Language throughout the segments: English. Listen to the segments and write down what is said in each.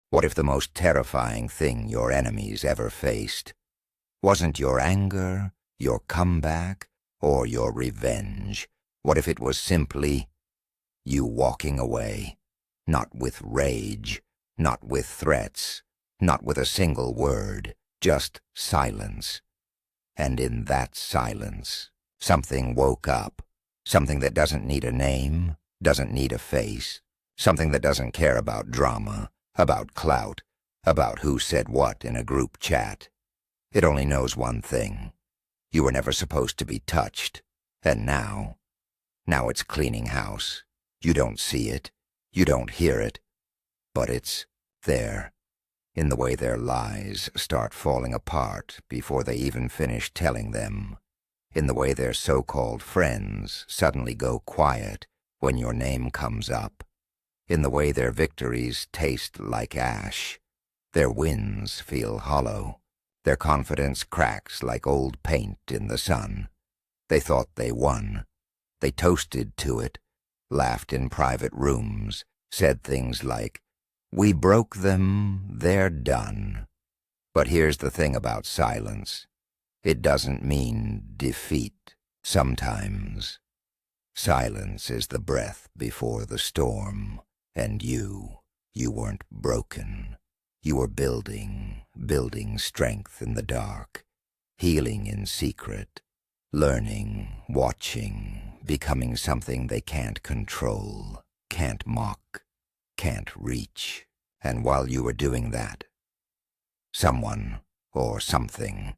What if the most terrifying thing your enemies ever faced wasn't your anger, your comeback, or your revenge? What if it was simply you walking away, not with rage, not with threats, not with a single word, just silence? And in that silence, something woke up, something that doesn't need a name, doesn't need a face, something that doesn't care about drama, about clout, about who said what in a group chat. It only knows one thing. You were never supposed to be touched, and now it's cleaning house. You don't see it, you don't hear it, but it's there, in the way their lies start falling apart before they even finish telling them, in the way their so-called friends suddenly go quiet when your name comes up, in the way their victories taste like ash, their wins feel hollow, their confidence cracks like old paint in the sun. They thought they won. They toasted to it, laughed in private rooms, said things like, "We broke them, they're done." But here's the thing about silence. It doesn't mean defeat sometimes. Silence is the breath before the storm, and you weren't broken. You were building strength in the dark, healing in secret, learning, watching, becoming something they can't control, can't mock, can't reach. And while you were doing that, someone or something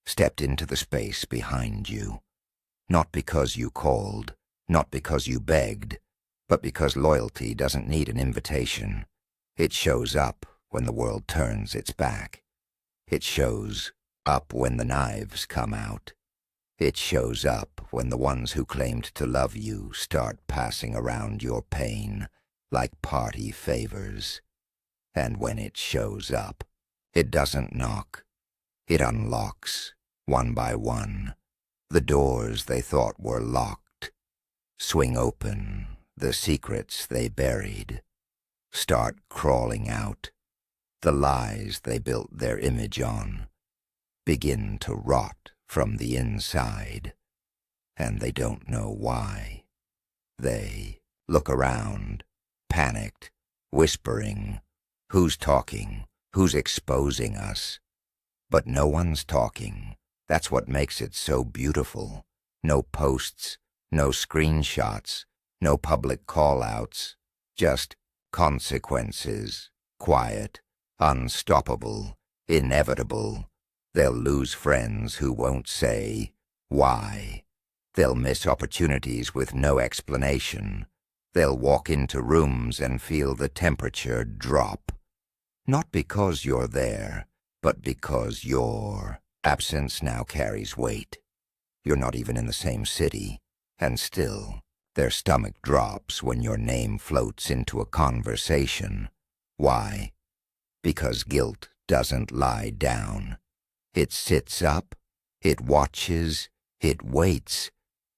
stepped into the space behind you, not because you called, not because you begged, but because loyalty doesn't need an invitation. It shows up when the world turns its back. It shows up when the knives come out. It shows up when the ones who claimed to love you start passing around your pain like party favors. And when it shows up, it doesn't knock. It unlocks, one by one, the doors they thought were locked. Swing open the secrets they buried. Start crawling out. The lies they built their image on begin to rot from the inside, and they don't know why. They look around, panicked, whispering, "Who's talking? Who's exposing us?" But no one's talking. That's what makes it so beautiful. No posts, no screenshots, no public call-outs, just consequences, quiet, unstoppable, inevitable. They'll lose friends who won't say why. They'll miss opportunities with no explanation. They'll walk into rooms and feel the temperature drop. Not because you're there, but because your absence now carries weight. You're not even in the same city, and still their stomach drops when your name floats into a conversation. Why? Because guilt doesn't lie down. It sits up, it watches, it waits,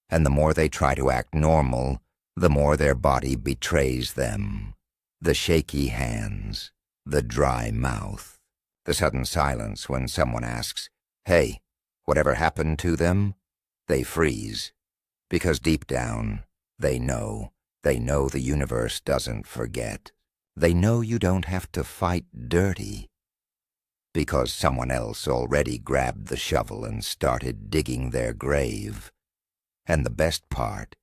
and the more they try to act normal, the more their body betrays them. The shaky hands, the dry mouth, the sudden silence when someone asks, "Hey, whatever happened to them?" They freeze, because deep down, they know the universe doesn't forget. They know you don't have to fight dirty, because someone else already grabbed the shovel and started digging their grave. And the best part,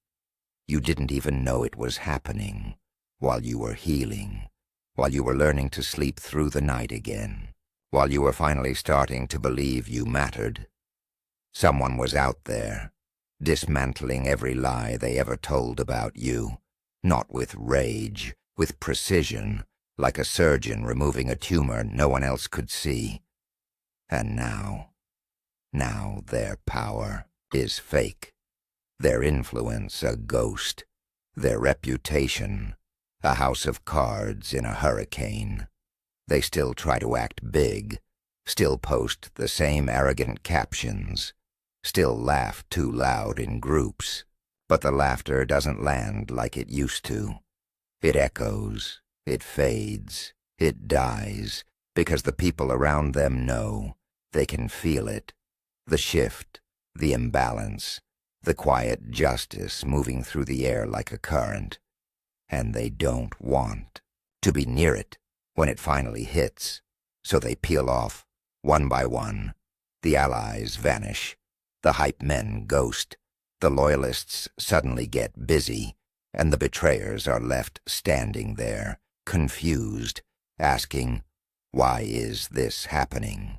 you didn't even know it was happening while you were healing, while you were learning to sleep through the night again, while you were finally starting to believe you mattered. Someone was out there, dismantling every lie they ever told about you, not with rage, with precision, like a surgeon removing a tumor no one else could see. And now their power is fake, their influence a ghost, their reputation a house of cards in a hurricane. They still try to act big, still post the same arrogant captions, still laugh too loud in groups, but the laughter doesn't land like it used to. It echoes, it fades, It dies because the people around them know. They can feel it. The shift, the imbalance, the quiet justice moving through the air like a current. And they don't want to be near it when it finally hits. So they peel off, one by one. The allies vanish. The hype men ghost. The loyalists suddenly get busy, and the betrayers are left standing there, confused, asking, why is this happening?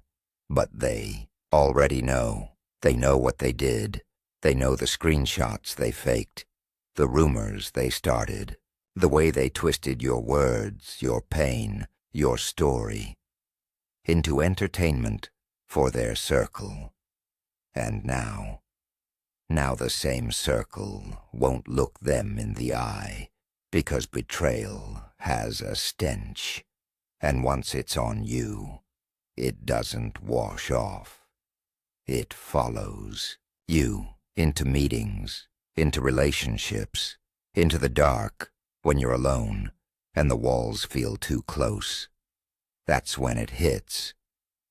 But they already know. They know what they did. They know the screenshots they faked, the rumors they started, the way they twisted your words, your pain, your story, into entertainment for their circle. And now the same circle won't look them in the eye, because betrayal has a stench, and once it's on you, it doesn't wash off. It follows you into meetings, into relationships, into the dark when you're alone and the walls feel too close. That's when it hits.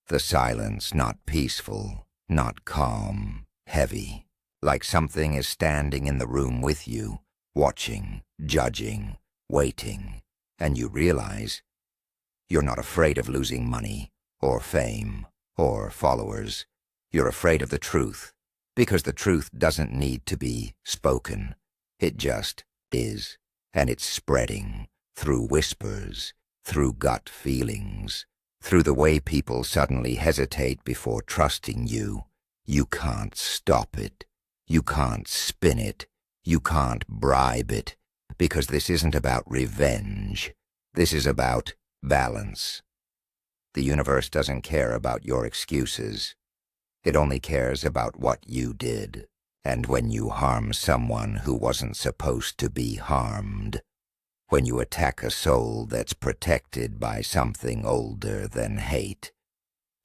The silence not peaceful, not calm, heavy, like something is standing in the room with you, watching, judging, waiting, and you realize you're not afraid of losing money or fame or followers. You're afraid of the truth, because the truth doesn't need to be spoken. It just is, and it's spreading through whispers, through gut feelings, through the way people suddenly hesitate before trusting you. You can't stop it. You can't spin it. You can't bribe it, because this isn't about revenge. This is about balance. The universe doesn't care about your excuses. It only cares about what you did, and when you harm someone who wasn't supposed to be harmed, when you attack a soul that's protected by something older than hate,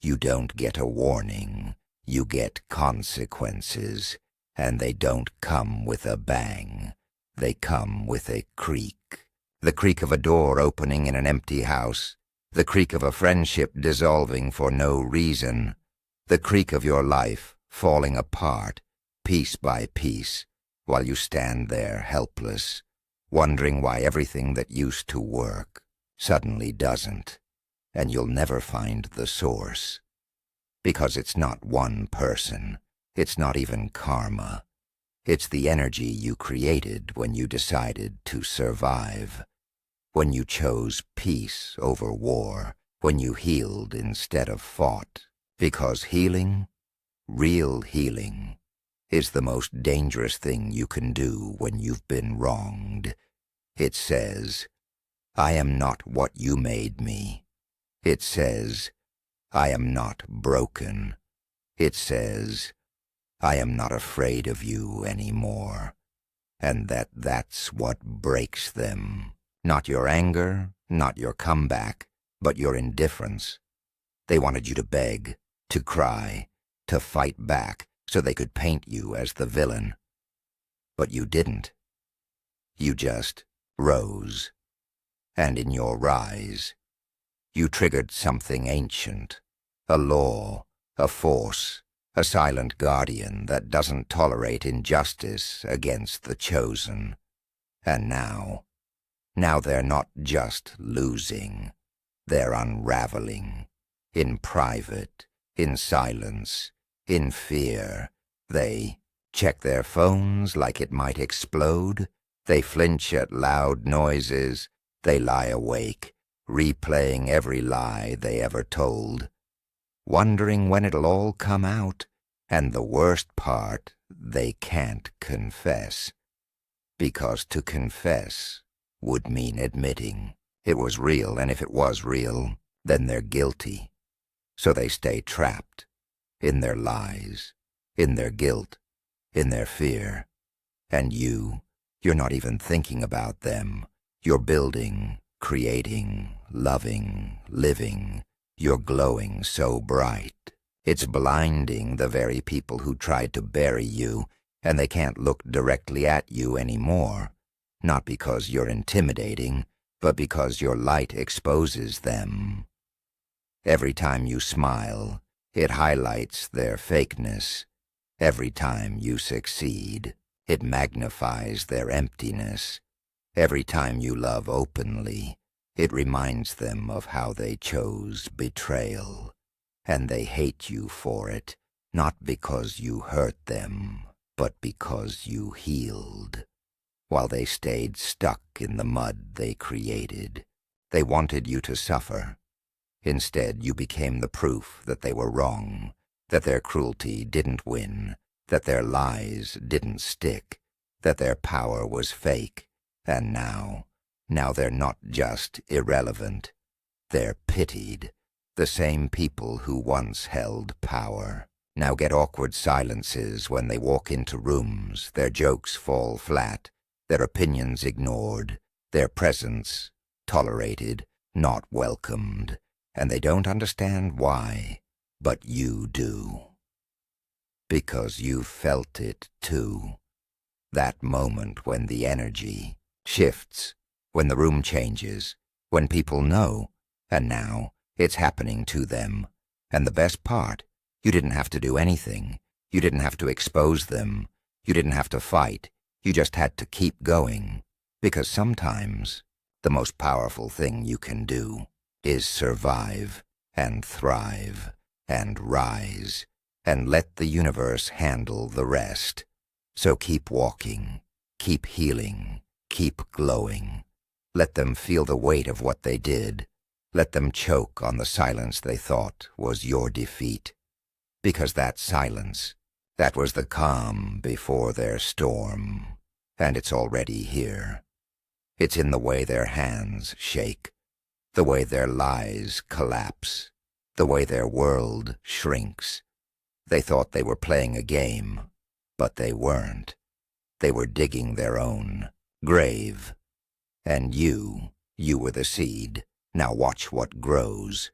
you don't get a warning, you get consequences, and they don't come with a bang. They come with a creak. The creak of a door opening in an empty house, the creak of a friendship dissolving for no reason, the creak of your life falling apart, piece by piece, while you stand there helpless, wondering why everything that used to work suddenly doesn't, and you'll never find the source. Because it's not one person, it's not even karma. It's the energy you created when you decided to survive, when you chose peace over war, when you healed instead of fought. Because healing, real healing, is the most dangerous thing you can do when you've been wronged. It says, I am not what you made me. It says, I am not broken. It says, I am not afraid of you anymore. And that's what breaks them. Not your anger, not your comeback, but your indifference. They wanted you to beg, to cry, to fight back, so they could paint you as the villain. But you didn't. You just rose. And in your rise, you triggered something ancient, a law, a force, a silent guardian that doesn't tolerate injustice against the chosen. And now they're not just losing, they're unraveling, in private, in silence, in fear. They check their phones like it might explode. They flinch at loud noises. They lie awake, replaying every lie they ever told, wondering when it'll all come out. And the worst part, they can't confess. Because to confess would mean admitting it was real, and if it was real, then they're guilty. So they stay trapped in their lies, in their guilt, in their fear. And you're not even thinking about them. You're building, creating, loving, living. You're glowing so bright. It's blinding the very people who tried to bury you, and they can't look directly at you anymore. Not because you're intimidating, but because your light exposes them. Every time you smile, it highlights their fakeness. Every time you succeed, it magnifies their emptiness. Every time you love openly, it reminds them of how they chose betrayal. And they hate you for it, not because you hurt them, but because you healed. While they stayed stuck in the mud they created, they wanted you to suffer. Instead, you became the proof that they were wrong, that their cruelty didn't win, that their lies didn't stick, that their power was fake. And now they're not just irrelevant. They're pitied. The same people who once held power now get awkward silences when they walk into rooms. Their jokes fall flat, their opinions ignored, their presence tolerated, not welcomed. And they don't understand why, but you do. Because you felt it too. That moment when the energy shifts, when the room changes, when people know, and now it's happening to them. And the best part, you didn't have to do anything. You didn't have to expose them. You didn't have to fight. You just had to keep going. Because sometimes the most powerful thing you can do is survive and thrive and rise and let the universe handle the rest. So keep walking, keep healing, keep glowing. Let them feel the weight of what they did. Let them choke on the silence they thought was your defeat. Because that silence, that was the calm before their storm. And it's already here. It's in the way their hands shake, the way their lies collapse, the way their world shrinks. They thought they were playing a game, but they weren't. They were digging their own grave. And you were the seed. Now watch what grows.